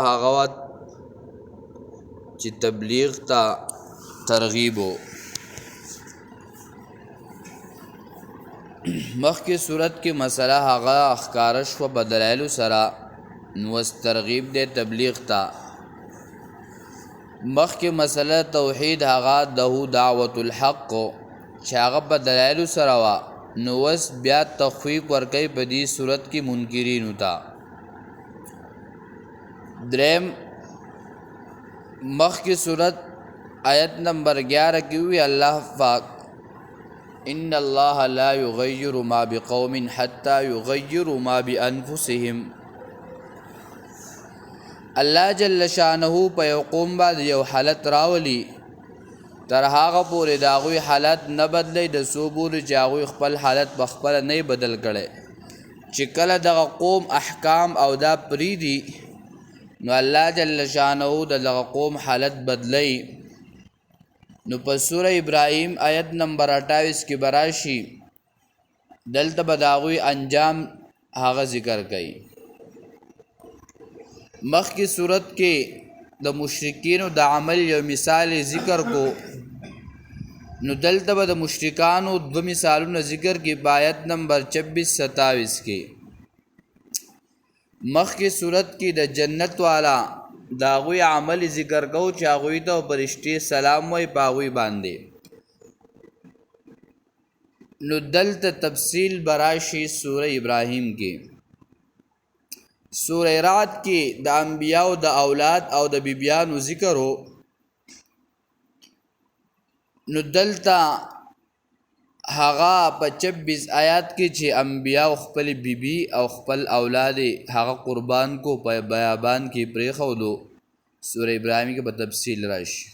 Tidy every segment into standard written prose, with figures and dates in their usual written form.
هغه وخت چې تبلیغ ته ترغیب و. مخکې صورت کې مسله هغه ښکاره شوه په دلایلو سره، نو اوس ترغیب دی تبلیغ ته. مخکې مسله توحید هغه دهو دعوت الحق چې هغه په دلایلو سره وه، نو اوس بیا تخویف ورکوي په دې صورت کې منکرینو ته. دریم مخکې صورت آیت نمبر 11 کې وی الله پاک ان الله لا یغیر ما بقوم حتى یغیروا ما بانفسهم. الله جل شانه په یو قوم باندې یو حالت راولي تر هغه پورې د هغوی حالت نه بدلی د څو پورې چې هغوی خپل حالت په خپله نه بدل کړی. چې کله دغه قوم احکام او دا پریدي نو الله جل شانه د دغه قوم حالت بدلی. نو په سوره ابراهیم آیت نمبر 28 کې براشي دلته به د هغوی انجام هغه ذکر کوي. مخکې صورت کې د مشرکینو د عمل یو مثال ذکر کو، نو دلته به د مشرکانو دو مثالونه ذکر کې په آیت نمبر 26-27 کې. مخکې صورت کې د جنت والا د هغوی عمل ذکر کو چې هغوی ته فرشتې سلام وایي په هغوی باندې. نو دلته تفصیل براشي سوره ابراهیم کې. سوره رعد کې د انبیاء د اولاد او د بیبیانو ذکر و، نو دلته هغه په 26 آیات کې چې انبیاء خپل بیبي او خپل اولاد هغه قربان کو په بیابان کې پرېښودو. سوره ابراهیم کې په تفصیل راشي.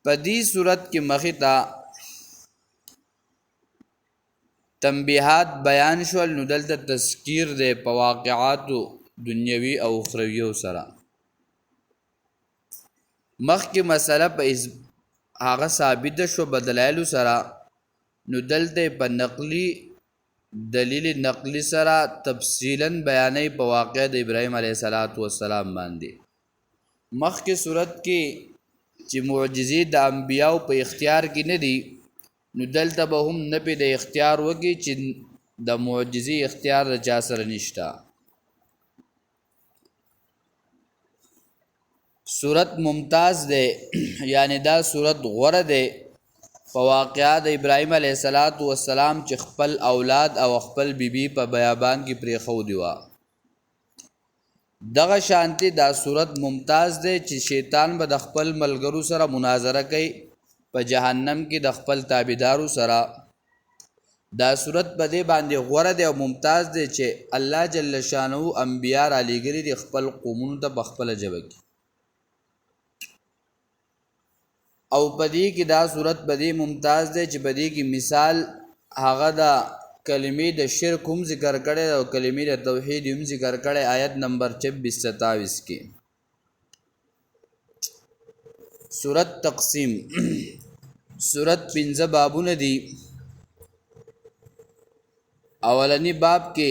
په دې صورت کې مخې ته تنبیحات بیان شول، نو دلته تذکیر دی په واقعاتو دنیوي او اخرویو سره. مخکې مسله په هغه ثابت شو په دلایلو سره، نو دلته په نقلی دلیل نقلی سره تفصیلا بیانې په واقع د ابراهیم علیه السلام باندې. مخکې صورت کې چې معجزې د انبیاو په اختیار کې نه دي، نو دلته به هم نه پې د اختیار وکړي چې د معجزې اختیار د چا سره نشته. صورت ممتاز دی، یعنی دا صورت غوره دی په واقعه د ابراهیم علیه السلام چې خپل اولاد او خپل بیبي په بیابان کې پرېښودي وه. دغه شانتي دا صورت ممتاز دی چې شیطان به د خپل ملګرو سره مناظره کوي په جهنم کې د خپل تابعدارو سره. دا صورت په دې باندې غوره دی او ممتاز دی چې الله جل شانه انبیا را لېږلي دي خپل قومونو ته په خپله ژبه کې. او په دې کې دا صورت په دې ممتاز دی چې په دې کې مثال هغه د کلمې د شرک هم ذکر کړی او کلمې د توحید هم ذکر کړی آیت نمبر 26-27 کې. صورت تقسیم. صورت 15 بابونه دي. اولنی باب کې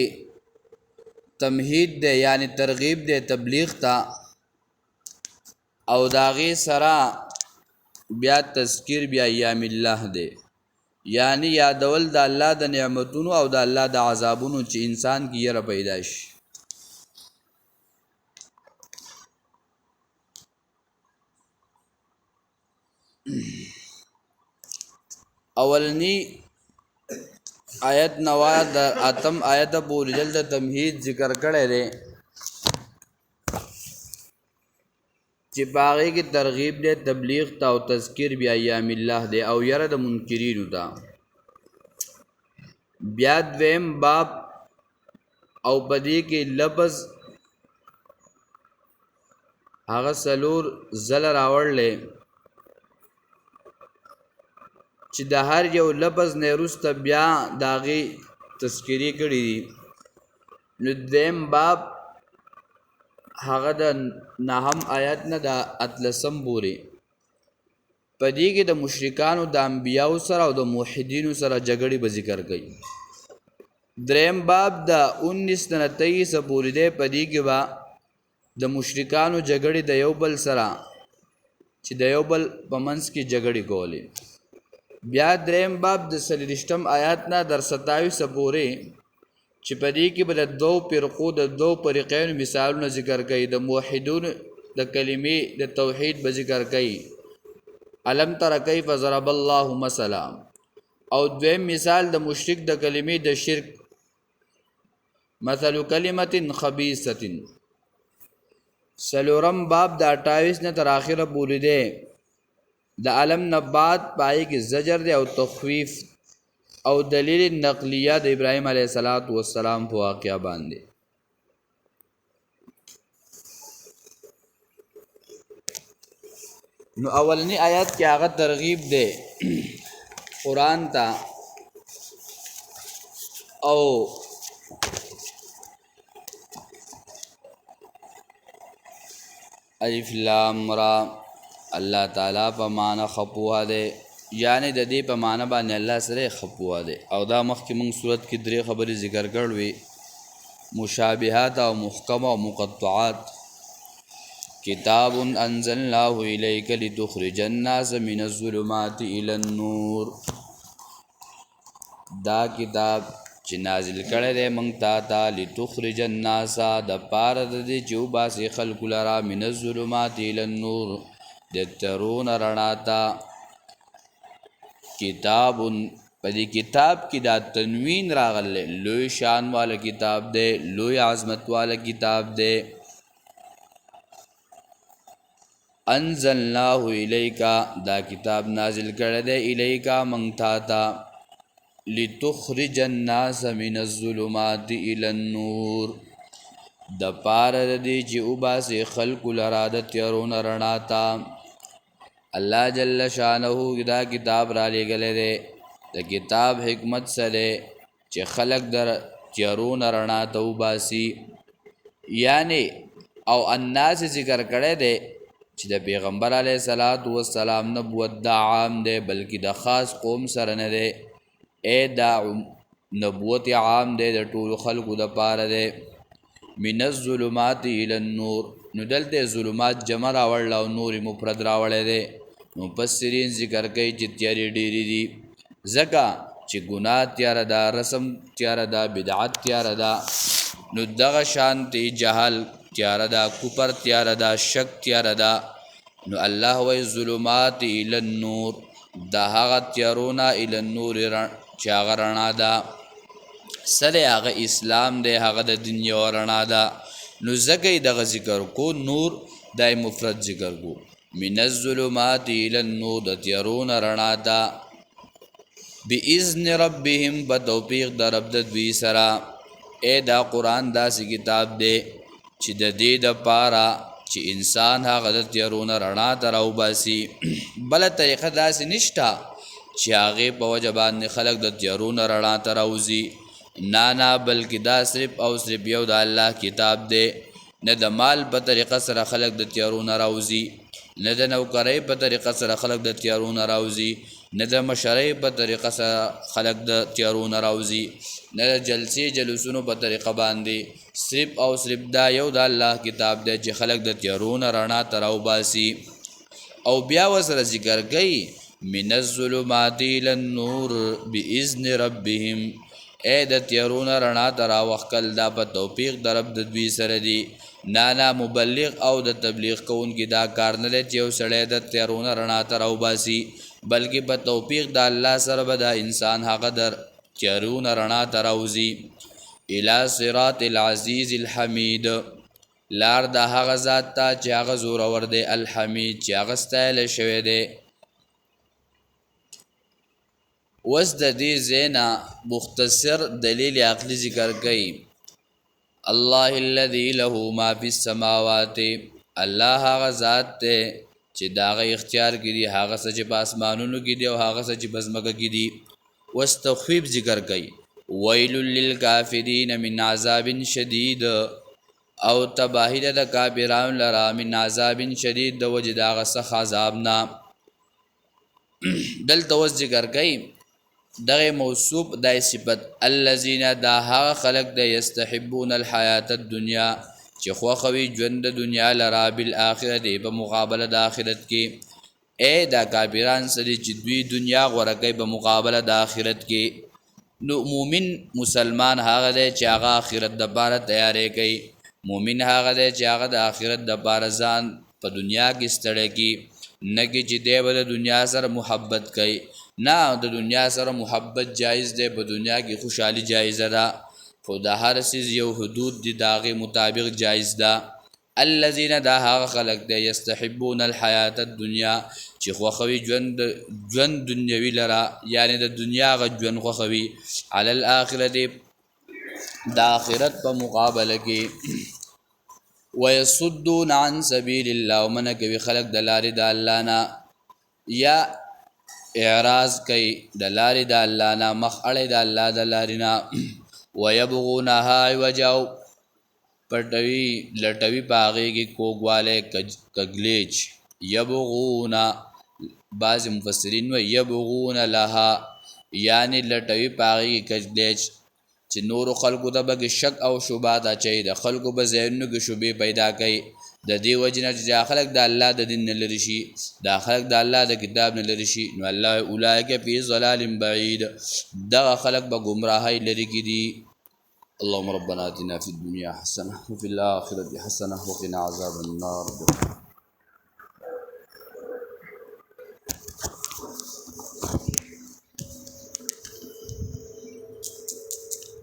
تمهید دی یعنی ترغیب دی تبلیغ ته، او داغې سره بیا تذکیر بیا ایام الله دی، یعنی یادول د الله د نعمتونو او د الله د عذابونو چې انسان کې یره پیدا شي. اولنی آیت نوا د اتم آیت پورې دلته تمهید ذکر کړی دی چې په هغې کې ترغیب دی تبلیغ ته او تذکیر بیا ایام الله دی او یره د منکرینو ته. بیا دویم باب او په دې کې لفظ هغه 4 ځله راوړلی چې د هر یو لفظ نه وروسته بیا د هغې تذکیرې کړي دي. نو دویم باب هغه د 9 آیت نه د 13 پورې په دې کې د مشرکانو د انبیاو سره او د موحدینو سره جګړې به ذکر کوي. دریم باب د 19 نه 23 پورې دی، په دې کې به د مشرکانو جګړې د یو بل سره چې د یو بل په منځ کې جګړې کولې. بیا دریم باب د 30 آیات نه در 27 پورې چې په دې کې به د دوو فرقو د دوو فریقینو مثالونه ذکر کوي. د موحدون د کلمې د توحید به ذکر کوي، علم تر کیف ضرب الله مثلا، او دویم مثال د مشرک د کلمې د شرک، مثل کلمت خبیثه. سلورم باب د 28 نه تر اخره پورې دی. د علم نه بعد پای کې زجر دی او تخویف او دلیل نقلیه د ابراهیم علیه السلام په واقعا باندې. نو اولنی آیات کې هغه ترغیب دی قرآن ته، او الف لام را الله تعالی په معنا خپوه ده، یعنی د دې په معنا باندې الله سره خپوه ده. او دا مخکې موږ صورت کې درې خبرې ذکر کړې، مشابهات او محکم او مقطعات. کتاب انزلناه الیک لتخرج الناس من الظلمات الى النور، دا کتاب چې نازل کړی دی موږ ته لتخرج الناس د پاره د دې چې وباسي خلکو لره من الظلمات الى النور د تیارو نه رڼا ته. کتاب په دې کتاب کې دا تنوین راغلی، لوی شان والا کتاب دی، لوی عظمت والا کتاب دی. انزلناه الیکا دا کتاب نازل کړی دی الیکا موږ ته لتخرج الناس من الظلمات الى النور د پاره د دې چې وباسي خلکو لره د تیارو نه رڼا ته. الله جل شانه دا کتاب را لېږلی دی. د کتاب حکمت څه دی چې خلک در تیارو نه رڼا ته وباسي، یعنی او الناس ذکر کړی دی چې د پیغمبر علیه السلام نبوت دا عام دی بلکې د خاص قوم سره نه دی. دا نبوت عام دی د ټولو خلکو د پاره دی. من الظلمات الى النور، نو دلته ظلمات جمع راوړل او نور مفرد راوړی دی. مفسرین ذکر کوي چې تیارې ډېرې دي، ځکه چې ګناه تیاره ده، رسم تیاره ده، بدعت تیاره ده. نو دغه شانتې جهل تیاره ده، کفر تیاره ده، شک تیاره ده. نو الله وایي ظلمات الى النور، د هغه تیارونه الى النور چې هغه رڼا ده. څه دی هغه اسلام دی، هغه د دین یوه رڼا ده. نو ځکه یې دغه ذکر کو، نور دا مفرد ذکر کو. من الظلمات الى النور د تیارو نه رڼا ده. باذن ربهم په توفیق د رب د دوی سره. دا قرآن داسې کتاب دی چې د دې دپاره چې انسان هغه د تیارو نه رڼا ته راوباسي. بله طریقه داسې نشته چې هغې په وجه باندې خلک د تیارو نه رڼا ته راوځي. نه بلکې دا صرف او صرف یو د الله کتاب دی. نه د مال په طریقه سره خلک د تیارو نه راوځي، نه د نوکرۍ په طریقه سره خلک د تیارو نه راوځي، نه د مشرۍ په طریقه سره خلک د تیارو نه راوځي، نه د جلسې جلوسونو په طریقه باندې. صرف او صرف دا یو د الله کتاب دی چې خلک د تیارو نه رڼا ته راوباسي. او بیا ورسره ذکر کوي من الظلمات الى النور باذن ربهم، د تیارو نه رڼا ته راوښکل دا په توفیق د رب د دوی سره دی. نه مبلغ او د تبلیغ کوونکي دا کار نه دی چې یو سړی د تیارو نه رڼا ته راوباسي، بلکې په توفیق د الله سره به دا انسان هغه در تیارو نه رڼا ته راوځي. الی صراط العزیز الحمید، لار د هغه ذات ته چې هغه زورور دی، الحمید چې هغه ستایلی شوی دی. اوس د دې ځای نه مختصر دلیل عقلي ذکر کوي. الله الذي له ما فی السماوات، الله هغه ذات دی چې د هغه اختیار کې دي هغه څه چې په اسمانونو کې دي او هغه څه چې په ځمکه کې دي. اوس تخویف ذکر کوي. ویل للکافرین من عذاب شدید، او تباهی ده د کافرانو لره من عذاب شدید د وجې د هغه سخت عذاب نه. دلته اوس ذکر کوي دغه موصوف دای صفت الذین دا هغه خلق د یستحبون الحیات الدنیا چې خوښوي ژوند د دنیا لرا بالآخرت په مقابله د آخرت کې دا کافران سړي چې دوی دنیا غوره کوي په مقابله د آخرت کې نو مومن مسلمان هغه دی چې هغه آخرت دپاره تیاری کوي مومن هغه دی چې هغه د آخرت دپاره ځان په دنیا کې ستړی کړي نه کې چې دی به د دنیا سره محبت کوي نه د دنیا سره محبت جایز دی په دنیا کې خوشحالي جایزه ده خو د هر څیز یو حدود دي د هغې مطابق جایز ده الذین دا هغه خلق دی یستحبون الحیات الدنیا چې خوښوي ژوند دنیوي لره یعنی د دنیا هغه ژوند خوښوي علی الاخرت د آخرت په مقابله کې ویصدون عن سبیل الله ومنع کوي خلق د لارې د الله نه یا اعراض کوي د لارې د الله نه مخ اړی د الله د لارې نه ویبغونها عوجا پټوي لټوي په هغې کې کوږوالی کږلیچ یبغونا بعض مفسرین وایي یبغون لها یعنی لټوي په هغې کې کږلیچ چې نورو خلکو ته به شک او شبهات اچوي د خلکو به ذهنونو کې شبهې پیدا کوي د دې وجې نه چې دا خلک د الله د دین نه لرې شي دا خلک د الله د کتاب نه لرې شي نو الله اولئک فی ضلال بعید دغه خلک به ګمراهۍ لرې کې دي اللهم ربنا آتنا في الدنيا حسنة وفي الآخرة حسنة وقنا عذاب النار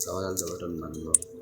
سوال الزبط المنظر